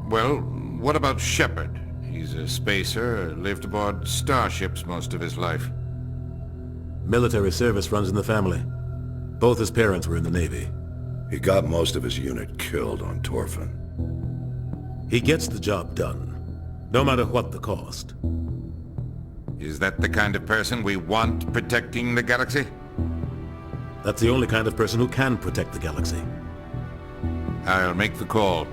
Well, what about Shepard? He's a spacer, lived aboard starships most of his life. Military service runs in the family. Both his parents were in the Navy. He got most of his unit killed on Torfin. He gets the job done, no matter what the cost. Is that the kind of person we want protecting the galaxy? That's the only kind of person who can protect the galaxy. I'll make the call.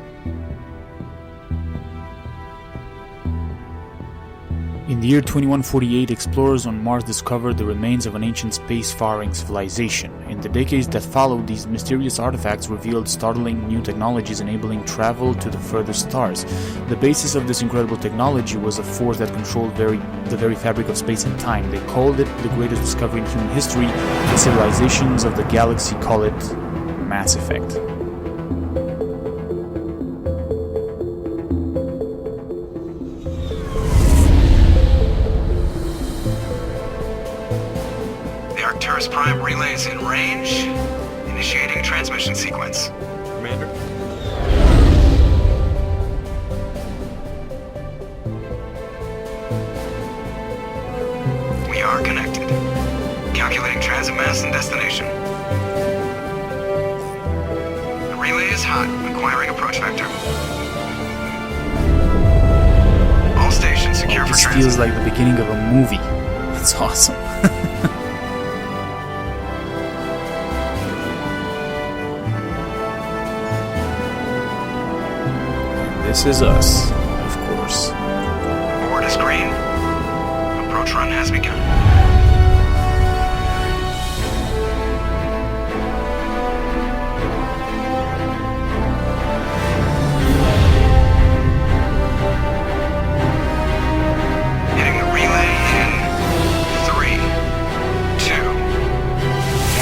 In the year 2148, explorers on Mars discovered the remains of an ancient space-faring civilization. In the decades that followed, these mysterious artifacts revealed startling new technologies enabling travel to the furthest stars. The basis of this incredible technology was a force that controlled the very fabric of space and time. They called it the greatest discovery in human history. The civilizations of the galaxy call it Mass Effect. Arcturus Prime relays in range. Initiating transmission sequence. Commander? We are connected. Calculating transit mass and destination. The relay is hot. Acquiring approach vector. All stations secure for This transit. feels like the beginning of a movie. That's awesome. This is us, of course. Board is green. Approach run has begun. Hitting the relay in 3, 2,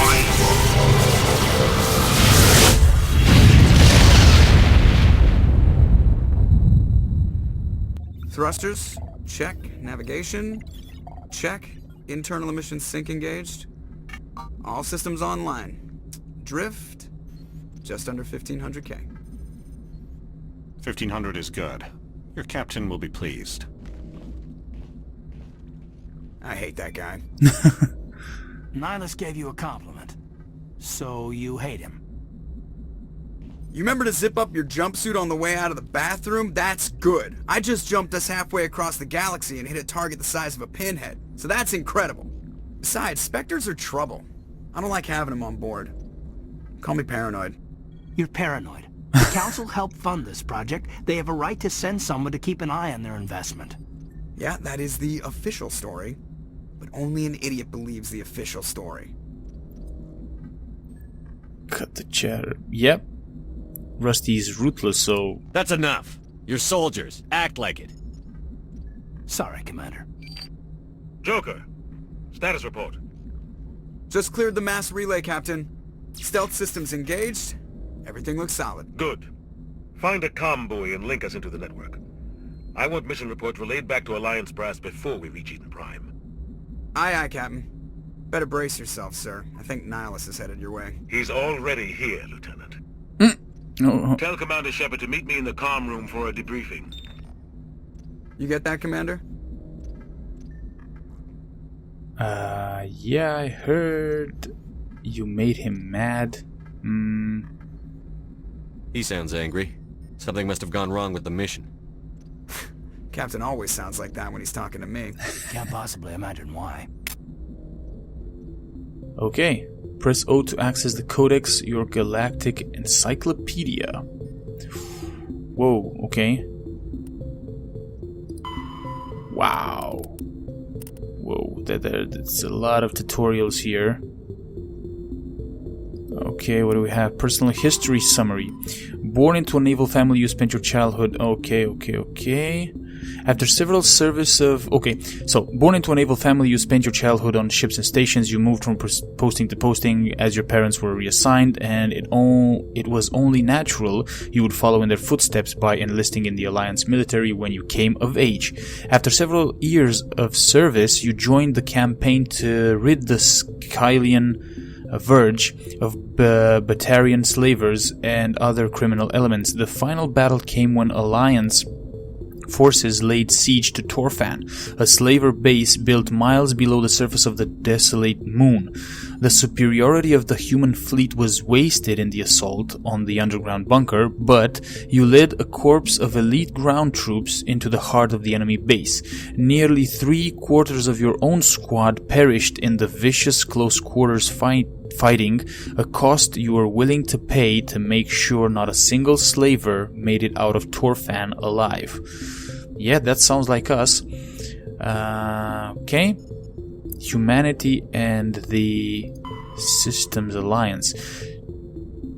1. Thrusters, check. Navigation, check. Internal emissions sync engaged. All systems online. Drift, just under 1500K. 1500 is good. Your captain will be pleased. I hate that guy. Nihilus gave you a compliment. So you hate him. You remember to zip up your jumpsuit on the way out of the bathroom? That's good. I just jumped us halfway across the galaxy and hit a target the size of a pinhead. So that's incredible. Besides, Spectres are trouble. I don't like having them on board. Call me paranoid. You're paranoid. The Council helped fund this project. They have a right to send someone to keep an eye on their investment. Yeah, that is the official story. But only an idiot believes the official story. Cut the chatter. Yep. Rusty's ruthless, so... That's enough. You're soldiers. Act like it. Sorry, Commander. Joker, status report. Just cleared the mass relay, Captain. Stealth systems engaged. Everything looks solid. Good. Find a comm buoy and link us into the network. I want mission reports relayed back to Alliance brass before we reach Eden Prime. Aye, aye, Captain. Better brace yourself, sir. I think Nihilus is headed your way. He's already here, Lieutenant. Oh. Tell Commander Shepard to meet me in the comm room for a debriefing. You get that, Commander? Yeah, I heard you made him mad. He sounds angry. Something must have gone wrong with the mission. Captain always sounds like that when he's talking to me. Can't possibly imagine why. Okay. Press O to access the Codex, your Galactic Encyclopedia. Whoa, okay. Wow. Whoa, that's a lot of tutorials here. Okay, what do we have? Personal history summary. Born into a naval family, you spent your childhood... Okay. After several service of... Okay, so, born into a naval family, you spent your childhood on ships and stations. You moved from posting to posting as your parents were reassigned, and it was only natural you would follow in their footsteps by enlisting in the Alliance military when you came of age. After several years of service, you joined the campaign to rid the Skylian verge of Batarian slavers and other criminal elements. The final battle came when Alliance forces laid siege to Torfan, a slaver base built miles below the surface of the desolate moon. The superiority of the human fleet was wasted in the assault on the underground bunker, but you led a corps of elite ground troops into the heart of the enemy base. Nearly 3/4 of your own squad perished in the vicious close quarters fighting, a cost you were willing to pay to make sure not a single slaver made it out of Torfan alive. Yeah, that sounds like us. Okay. Humanity and the Systems Alliance.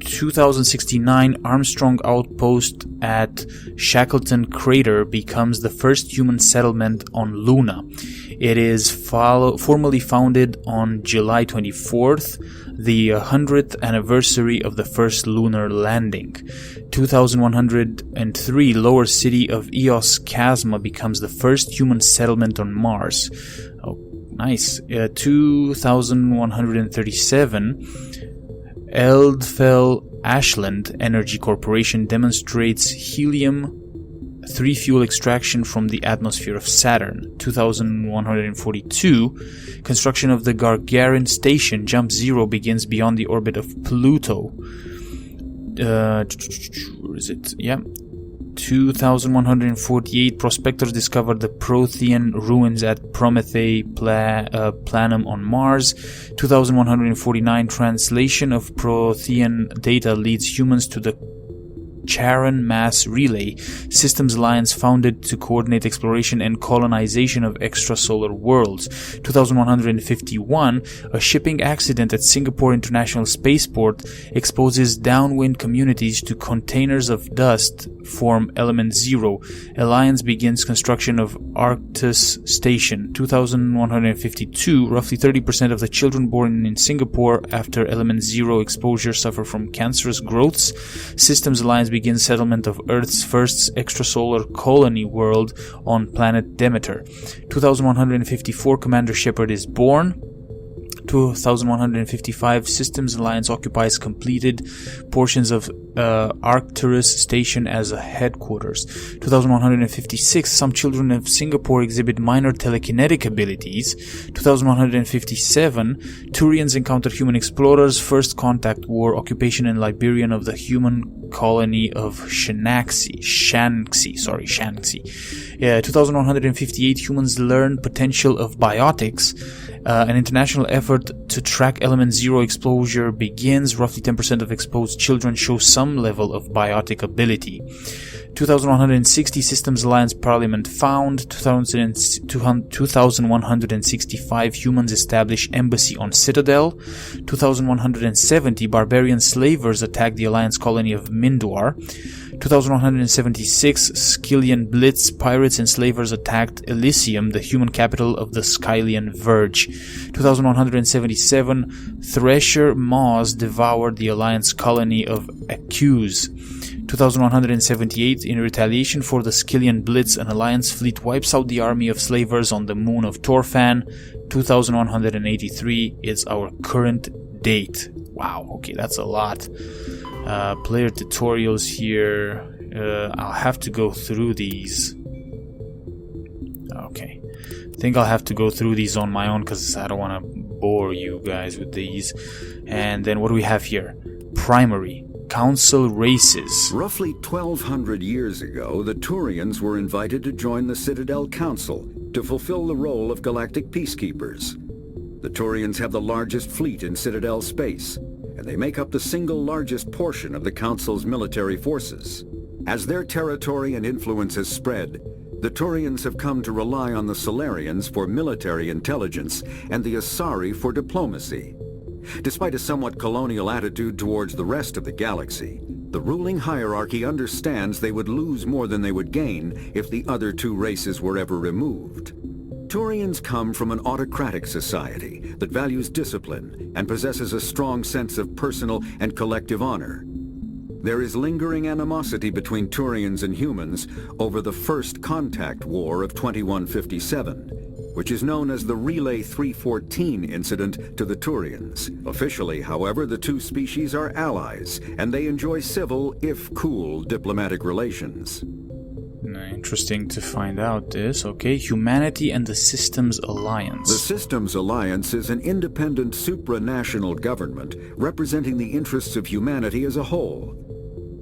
2069 Armstrong Outpost at Shackleton Crater becomes the first human settlement on Luna. It is formally founded on July 24th, the 100th anniversary of the first lunar landing. 2103 Lower City of Eos Chasma becomes the first human settlement on Mars. Oh, nice. 2137 Eldfell Ashland Energy Corporation demonstrates helium-3 fuel extraction from the atmosphere of Saturn. 2142 construction of the Gagarin Station Jump Zero begins beyond the orbit of Pluto. Where is it? Yeah. 2148 prospectors discovered the Prothean ruins at Promethae Planum on Mars. 2149 translation of Prothean data leads humans to the Charon Mass Relay Systems Alliance, founded to coordinate exploration and colonization of extrasolar worlds. 2151 a shipping accident at Singapore International Spaceport exposes downwind communities to containers of dust form element 0. Alliance begins construction of Arctus Station. 2152 roughly 30% of the children born in Singapore after element 0 exposure suffer from cancerous growths. Systems Alliance begins settlement of Earth's first extrasolar colony world on planet Demeter. 2154 Commander Shepard is born. 2155 Systems Alliance occupies completed portions of Arcturus Station as a headquarters. 2156 some children of Singapore exhibit minor telekinetic abilities. 2157 Turians encounter human explorers. First contact war occupation in Liberian of the human colony of Shanxi. 2158 humans learn potential of biotics. An international effort to track element 0 exposure begins. Roughly 10% of exposed children show some level of biotic ability. 2160 Systems Alliance Parliament found. 2165 humans establish embassy on Citadel. 2170 barbarian slavers attack the Alliance colony of Mindwar. 2176 Scylian Blitz pirates and slavers attacked Elysium, the human capital of the Scylian Verge. 2177 Thresher Maws devoured the Alliance colony of Accuse. 2178 in retaliation for the Scylian Blitz, an Alliance fleet wipes out the army of slavers on the moon of Torfan. 2183 is our current date. Wow, okay, that's a lot. Player tutorials here. I'll have to go through these. Okay. I think I'll have to go through these on my own because I don't want to bore you guys with these. And then what do we have here? Primary. Council races. Roughly 1,200 years ago, the Turians were invited to join the Citadel Council to fulfill the role of galactic peacekeepers. The Turians have the largest fleet in Citadel space, and they make up the single largest portion of the Council's military forces. As their territory and influence has spread, the Turians have come to rely on the Solarians for military intelligence and the Asari for diplomacy. Despite a somewhat colonial attitude towards the rest of the galaxy, the ruling hierarchy understands they would lose more than they would gain if the other two races were ever removed. Turians come from an autocratic society that values discipline and possesses a strong sense of personal and collective honor. There is lingering animosity between Turians and humans over the First Contact War of 2157, which is known as the Relay 314 incident to the Turians. Officially, however, the two species are allies, and they enjoy civil, if cool, diplomatic relations. Interesting to find out this. Okay, Humanity and the Systems Alliance. The Systems Alliance is an independent supranational government representing the interests of humanity as a whole.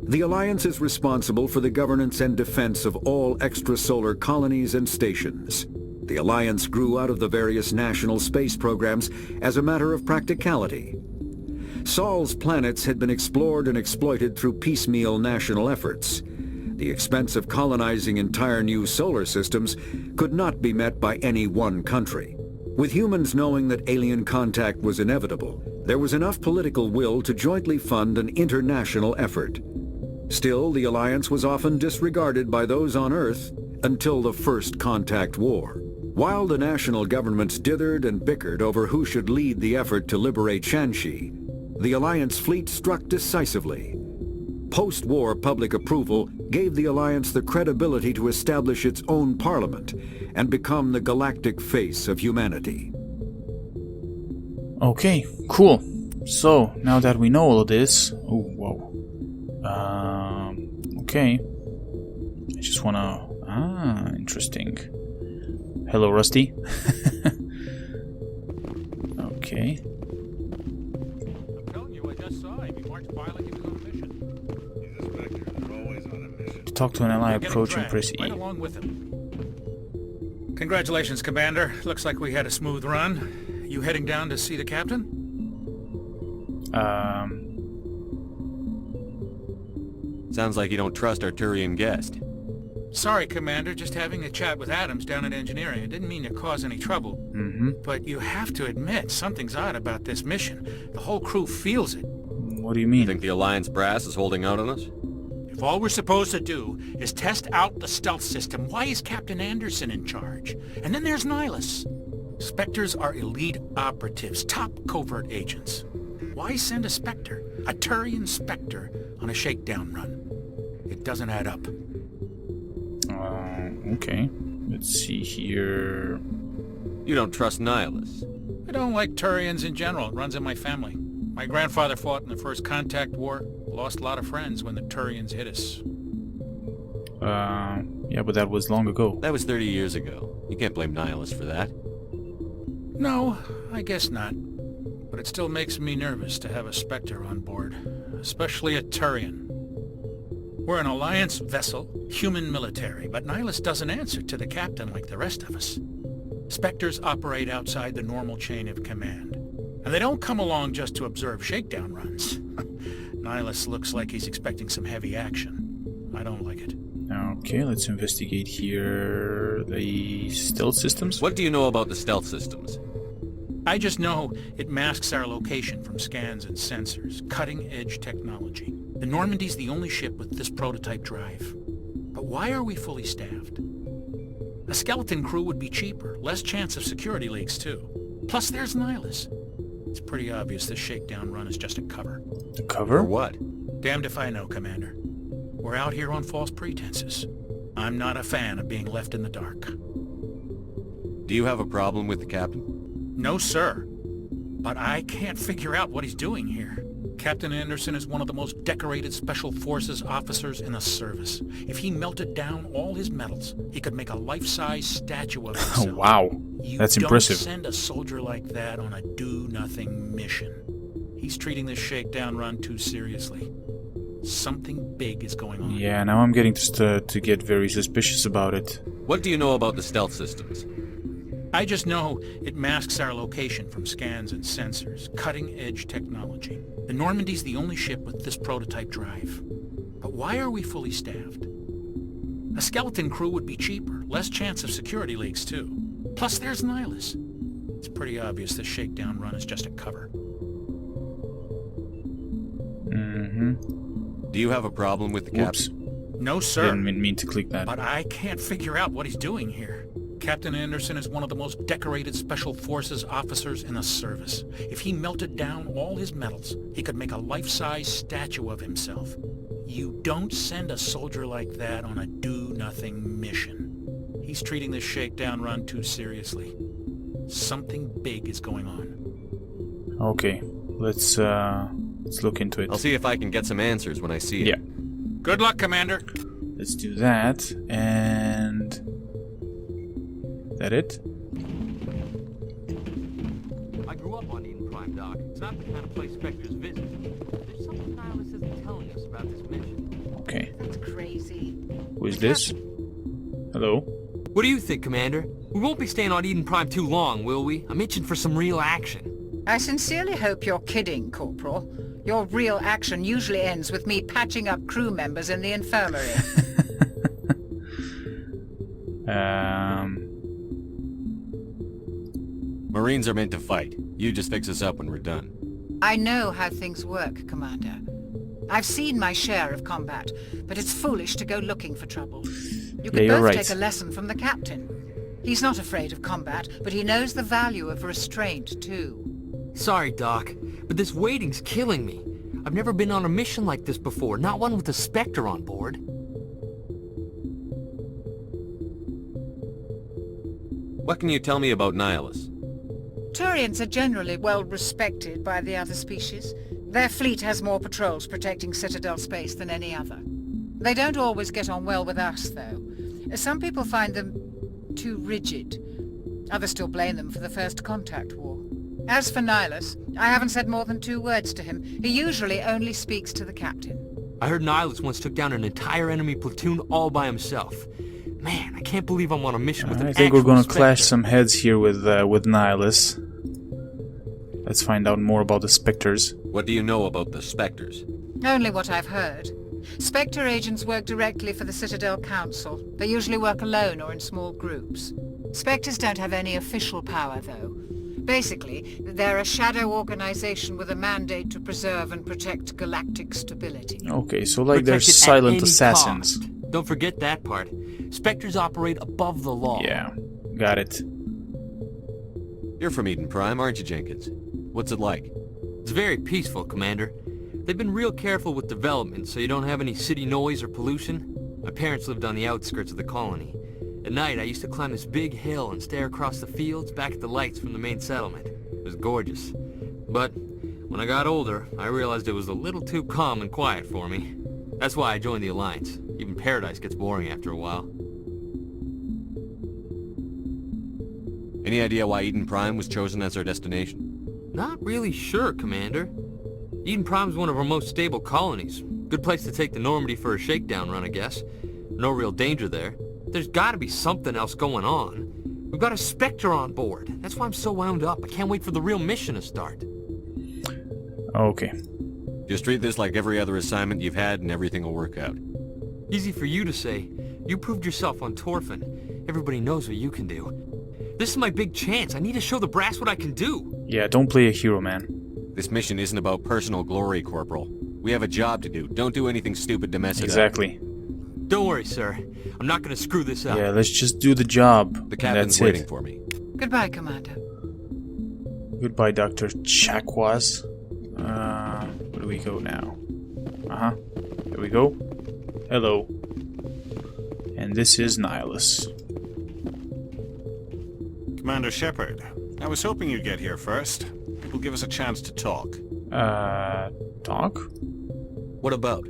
The Alliance is responsible for the governance and defense of all extrasolar colonies and stations. The Alliance grew out of the various national space programs as a matter of practicality. Sol's planets had been explored and exploited through piecemeal national efforts. The expense of colonizing entire new solar systems could not be met by any one country. With humans knowing that alien contact was inevitable, there was enough political will to jointly fund an international effort. Still, the Alliance was often disregarded by those on Earth until the First Contact War. While the national governments dithered and bickered over who should lead the effort to liberate Shanxi, the Alliance fleet struck decisively. Post-war public approval gave the Alliance the credibility to establish its own parliament and become the galactic face of humanity. Okay, cool. So, now that we know all of this... Oh, whoa. Okay. I just wanna... interesting. Hello, Rusty. Okay. I'm telling you, I just saw him. He marched by like he was on a mission. He's a Spectre. They're always on a mission. To talk to an ally, Getting approach and dragged press right E. along with him. Congratulations, Commander. Looks like we had a smooth run. You heading down to see the captain? Sounds like you don't trust our Turian guest. Sorry, Commander. Just having a chat with Adams down at engineering. It didn't mean to cause any trouble. But you have to admit, something's odd about this mission. The whole crew feels it. What do you mean? You think the Alliance brass is holding out on us? If all we're supposed to do is test out the stealth system, why is Captain Anderson in charge? And then there's Nihilus. Spectres are elite operatives, top covert agents. Why send a Spectre, a Turian Spectre, on a shakedown run? It doesn't add up. Okay. Let's see here. You don't trust Nihilus. I don't like Turians in general. It runs in my family. My grandfather fought in the First Contact War. Lost a lot of friends when the Turians hit us. Yeah, but that was long ago. That was 30 years ago. You can't blame Nihilus for that. No, I guess not. But it still makes me nervous to have a Spectre on board. Especially a Turian. We're an Alliance vessel, human military, but Nihilus doesn't answer to the captain like the rest of us. Spectres operate outside the normal chain of command. And they don't come along just to observe shakedown runs. Nihilus looks like he's expecting some heavy action. I don't like it. Okay, let's investigate here the stealth systems. What do you know about the stealth systems? I just know it masks our location from scans and sensors. Cutting-edge technology. The Normandy's the only ship with this prototype drive. But why are we fully staffed? A skeleton crew would be cheaper, less chance of security leaks too. Plus there's Nihilus. It's pretty obvious this shakedown run is just a cover. The cover? For what? Damned if I know, Commander. We're out here on false pretenses. I'm not a fan of being left in the dark. Do you have a problem with the captain? No, sir. But I can't figure out what he's doing here. Captain Anderson is one of the most decorated Special Forces officers in the service. If he melted down all his medals, he could make a life-size statue of himself. Oh, wow. That's impressive. You don't send a soldier like that on a do-nothing mission. He's treating this shakedown run too seriously. Something big is going on. Yeah, now I'm getting to get very suspicious about it. What do you know about the stealth systems? I just know it masks our location from scans and sensors. Cutting-edge technology. The Normandy's the only ship with this prototype drive. But why are we fully staffed? A skeleton crew would be cheaper, less chance of security leaks too. Plus there's Nihilus. It's pretty obvious this shakedown run is just a cover. Do you have a problem with the captain? No, sir. Didn't mean to click that. But I can't figure out what he's doing here. Captain Anderson is one of the most decorated Special Forces officers in the service. If he melted down all his medals, he could make a life-size statue of himself. You don't send a soldier like that on a do-nothing mission. He's He's treating this shakedown run too seriously. Something big is going on. Okay, let's look into it. I'll see if I can get some answers when I see it. Yeah. Good luck, Commander. Let's do that, and... that it? I grew up on Eden Prime, Doc. It's not the kind of place Spectres visit. There's something Nihilus isn't telling us about this mission. Okay. That's crazy. Who is this? Hello? What do you think, Commander? We won't be staying on Eden Prime too long, will we? I'm itching for some real action. I sincerely hope you're kidding, Corporal. Your real action usually ends with me patching up crew members in the infirmary. Marines are meant to fight. You just fix us up when we're done. I know how things work, Commander. I've seen my share of combat, but it's foolish to go looking for trouble. You could you're both right. take a lesson from the captain. He's not afraid of combat, but he knows the value of restraint, too. Sorry, Doc, but this waiting's killing me. I've never been on a mission like this before, not one with a Spectre on board. What can you tell me about Nihilus? Turians are generally well respected by the other species. Their fleet has more patrols protecting Citadel space than any other. They don't always get on well with us, though. Some people find them too rigid. Others still blame them for the First Contact War. As for Nihilus, I haven't said more than 2 words to him. He usually only speaks to the captain. I heard Nihilus once took down an entire enemy platoon all by himself. Man, I can't believe I'm on a mission with an I think we're gonna actual clash Spectre. some heads here with Nihilus. Let's find out more about the Spectres. What do you know about the Spectres? Only what I've heard. Spectre agents work directly for the Citadel Council. They usually work alone or in small groups. Spectres don't have any official power, though. Basically, they're a shadow organization with a mandate to preserve and protect galactic stability. Okay, so like they're Protected at silent any assassins. cost. Don't forget that part. Spectres operate above the law. Yeah, got it. You're from Eden Prime, aren't you, Jenkins? What's it like? It's very peaceful, Commander. They've been real careful with development, so you don't have any city noise or pollution. My parents lived on the outskirts of the colony. At night, I used to climb this big hill and stare across the fields back at the lights from the main settlement. It was gorgeous. But when I got older, I realized it was a little too calm and quiet for me. That's why I joined the Alliance. Even Paradise gets boring after a while. Any idea why Eden Prime was chosen as our destination? Not really sure, Commander. Eden Prime's one of our most stable colonies. Good place to take the Normandy for a shakedown run, I guess. No real danger there. There's gotta be something else going on. We've got a Spectre on board. That's why I'm so wound up. I can't wait for the real mission to start. Okay. Just treat this like every other assignment you've had and everything will work out. Easy for you to say. You proved yourself on Torfin. Everybody knows what you can do. This is my big chance. I need to show the brass what I can do. Yeah, don't play a hero, man. This mission isn't about personal glory, Corporal. We have a job to do. Don't do anything stupid to mess it up. Exactly. Don't worry, sir. I'm not gonna screw this up. Yeah, let's just do the job. The captain's That's waiting it. for me. Goodbye, Commander. Goodbye, Dr. Chakwas. Where do we go now? There we go. Hello. And this is Nihilus. Commander Shepard, I was hoping you'd get here first. It will give us a chance to talk. Talk? What about?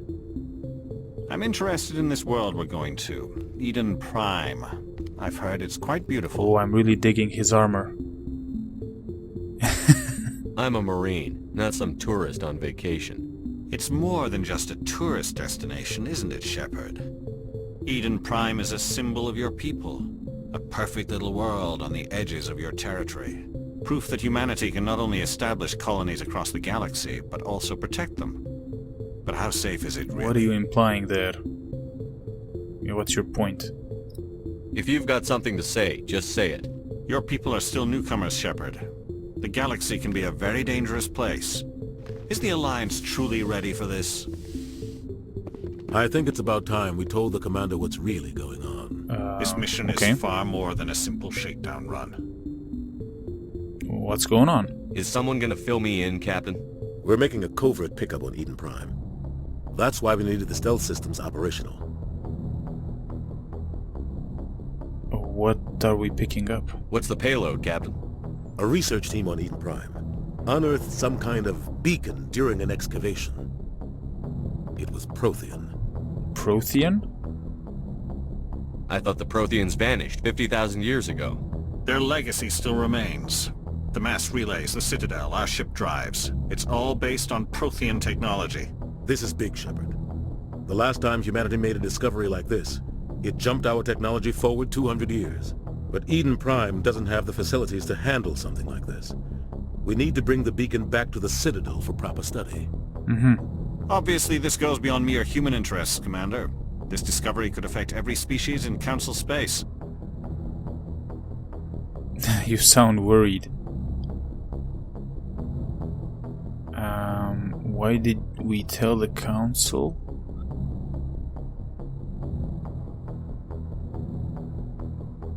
I'm interested in this world we're going to, Eden Prime. I've heard it's quite beautiful. Oh, I'm really digging his armor. I'm a Marine, not some tourist on vacation. It's more than just a tourist destination, isn't it, Shepard? Eden Prime is a symbol of your people. A perfect little world on the edges of your territory. Proof that humanity can not only establish colonies across the galaxy, but also protect them. But how safe is it really? What are you implying there? Yeah, what's your point? If you've got something to say, just say it. Your people are still newcomers, Shepard. The galaxy can be a very dangerous place. Is the Alliance truly ready for this? I think it's about time we told the commander what's really going on. This mission is far more than a simple shakedown run. What's going on? Is someone gonna fill me in, Captain? We're making a covert pickup on Eden Prime. That's why we needed the stealth systems operational. What are we picking up? What's the payload, Captain? A research team on Eden Prime unearthed some kind of beacon during an excavation. It was Prothean. Prothean? I thought the Protheans vanished 50,000 years ago. Their legacy still remains. The mass relays, the Citadel, our ship drives. It's all based on Prothean technology. This is big, Shepard. The last time humanity made a discovery like this, it jumped our technology forward 200 years. But Eden Prime doesn't have the facilities to handle something like this. We need to bring the beacon back to the Citadel for proper study. Obviously, this goes beyond mere human interests, Commander. This discovery could affect every species in Council space. You sound worried. Why did we tell the Council?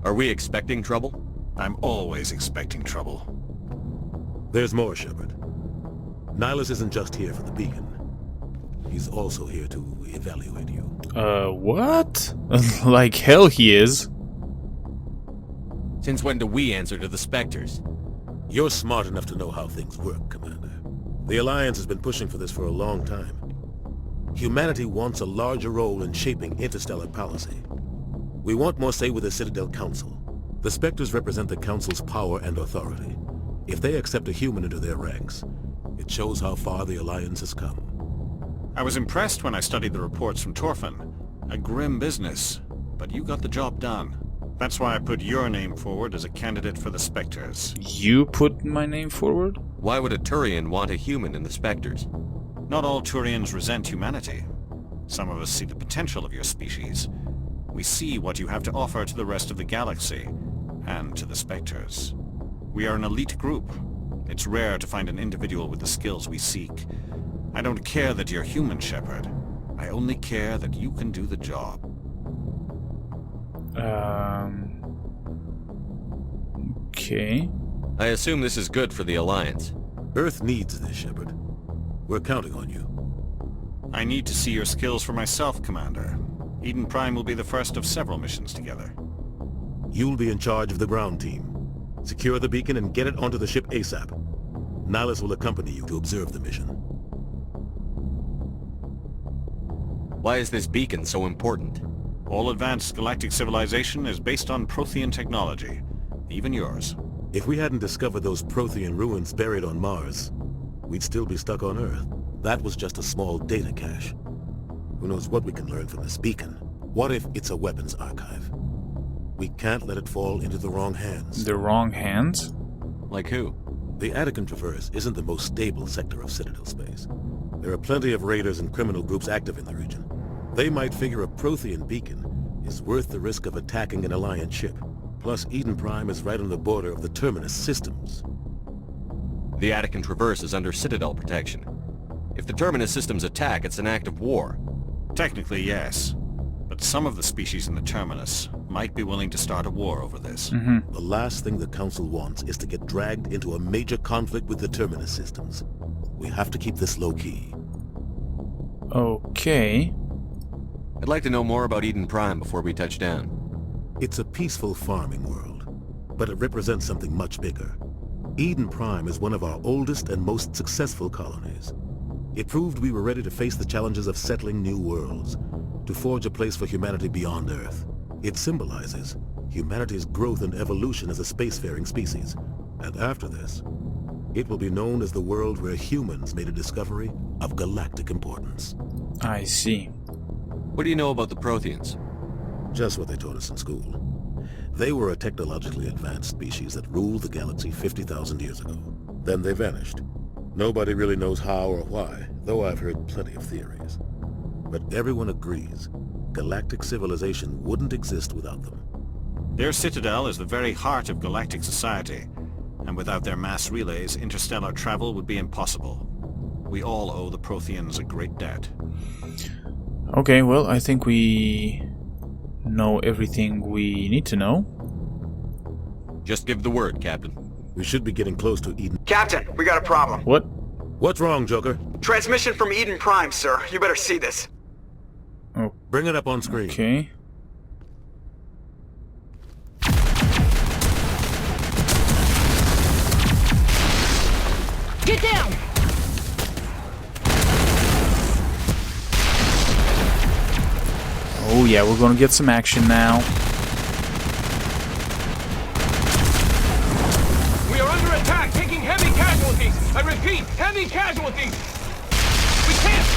Are we expecting trouble? I'm always expecting trouble. There's more, Shepard. Nihilus isn't just here for the beacon. He's also here to evaluate you. What? Like hell he is. Since when do we answer to the Spectres? You're smart enough to know how things work, Commander. The Alliance has been pushing for this for a long time. Humanity wants a larger role in shaping interstellar policy. We want more say with the Citadel Council. The Spectres represent the Council's power and authority. If they accept a human into their ranks, it shows how far the Alliance has come. I was impressed when I studied the reports from Torfin. A grim business, but you got the job done. That's why I put your name forward as a candidate for the Spectres. You put my name forward? Why would a Turian want a human in the Spectres? Not all Turians resent humanity. Some of us see the potential of your species. We see what you have to offer to the rest of the galaxy, and to the Spectres. We are an elite group. It's rare to find an individual with the skills we seek. I don't care that you're human, Shepard. I only care that you can do the job. Okay. I assume this is good for the Alliance. Earth needs this, Shepard. We're counting on you. I need to see your skills for myself, Commander. Eden Prime will be the first of several missions together. You'll be in charge of the ground team. Secure the beacon and get it onto the ship ASAP. Nihilus will accompany you to observe the mission. Why is this beacon so important? All advanced galactic civilization is based on Prothean technology. Even yours. If we hadn't discovered those Prothean ruins buried on Mars, we'd still be stuck on Earth. That was just a small data cache. Who knows what we can learn from this beacon? What if it's a weapons archive? We can't let it fall into the wrong hands. The wrong hands? Like who? The Attican Traverse isn't the most stable sector of Citadel space. There are plenty of raiders and criminal groups active in the region. They might figure a Prothean beacon is worth the risk of attacking an Alliance ship. Plus, Eden Prime is right on the border of the Terminus systems. The Attican Traverse is under Citadel protection. If the Terminus systems attack, it's an act of war. Technically, yes. But some of the species in the Terminus might be willing to start a war over this. The last thing the Council wants is to get dragged into a major conflict with the Terminus systems. We have to keep this low-key. Okay. I'd like to know more about Eden Prime before we touch down. It's a peaceful farming world, but it represents something much bigger. Eden Prime is one of our oldest and most successful colonies. It proved we were ready to face the challenges of settling new worlds, to forge a place for humanity beyond Earth. It symbolizes humanity's growth and evolution as a spacefaring species. And after this, it will be known as the world where humans made a discovery of galactic importance. I see. What do you know about the Protheans? Just what they taught us in school. They were a technologically advanced species that ruled the galaxy 50,000 years ago. Then they vanished. Nobody really knows how or why, though I've heard plenty of theories. But everyone agrees, galactic civilization wouldn't exist without them. Their citadel is the very heart of galactic society, and without their mass relays, interstellar travel would be impossible. We all owe the Protheans a great debt. Okay, well, I think we know everything we need to know. Just give the word, Captain. We should be getting close to Eden. Captain, we got a problem. What? What's wrong, Joker? Transmission from Eden Prime, sir. You better see this. Oh, bring it up on screen. Okay. Get down! Oh yeah, we're gonna get some action now. We are under attack, taking heavy casualties! I repeat, heavy casualties! We can't...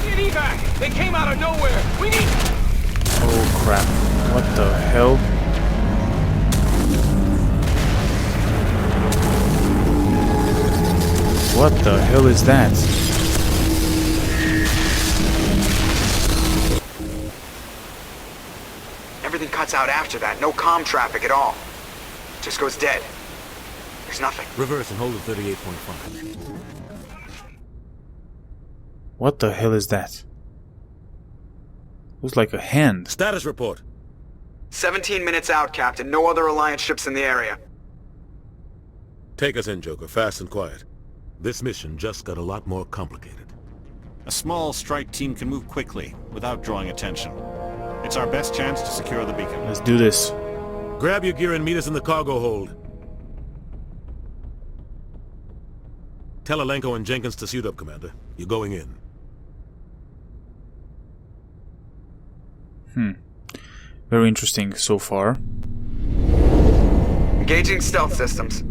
Need evac! They came out of nowhere! We need... Oh crap. What the hell? What the hell is that? Everything cuts out after that. No comm traffic at all. Just goes dead. There's nothing. Reverse and hold at 38.5. What the hell is that? Looks like a hand. Status report. 17 minutes out, Captain. No other Alliance ships in the area. Take us in, Joker, fast and quiet. This mission just got a lot more complicated. A small strike team can move quickly, without drawing attention. It's our best chance to secure the beacon. Let's do this. Grab your gear and meet us in the cargo hold. Tell Alenko and Jenkins to suit up, Commander. You're going in. Very interesting so far. Engaging stealth systems.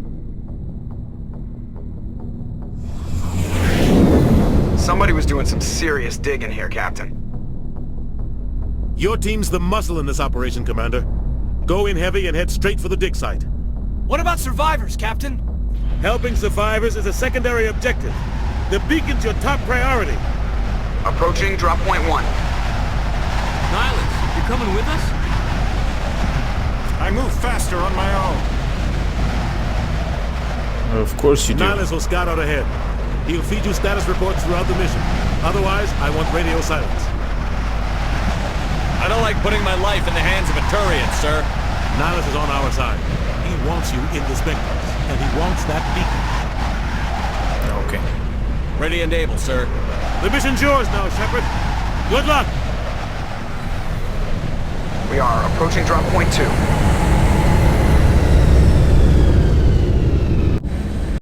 Somebody was doing some serious digging here, Captain. Your team's the muscle in this operation, Commander. Go in heavy and head straight for the dig site. What about survivors, Captain? Helping survivors is a secondary objective. The beacon's your top priority. Approaching drop point 1. Nihilus, you're coming with us? I move faster on my own. Of course you do. Nihilus will scout out ahead. He'll feed you status reports throughout the mission. Otherwise, I want radio silence. I don't like putting my life in the hands of a Turian, sir. Nihilus is on our side. He wants you in the specters, and he wants that beacon. Okay. Ready and able, sir. The mission's yours now, Shepard. Good luck! We are approaching drop point 2.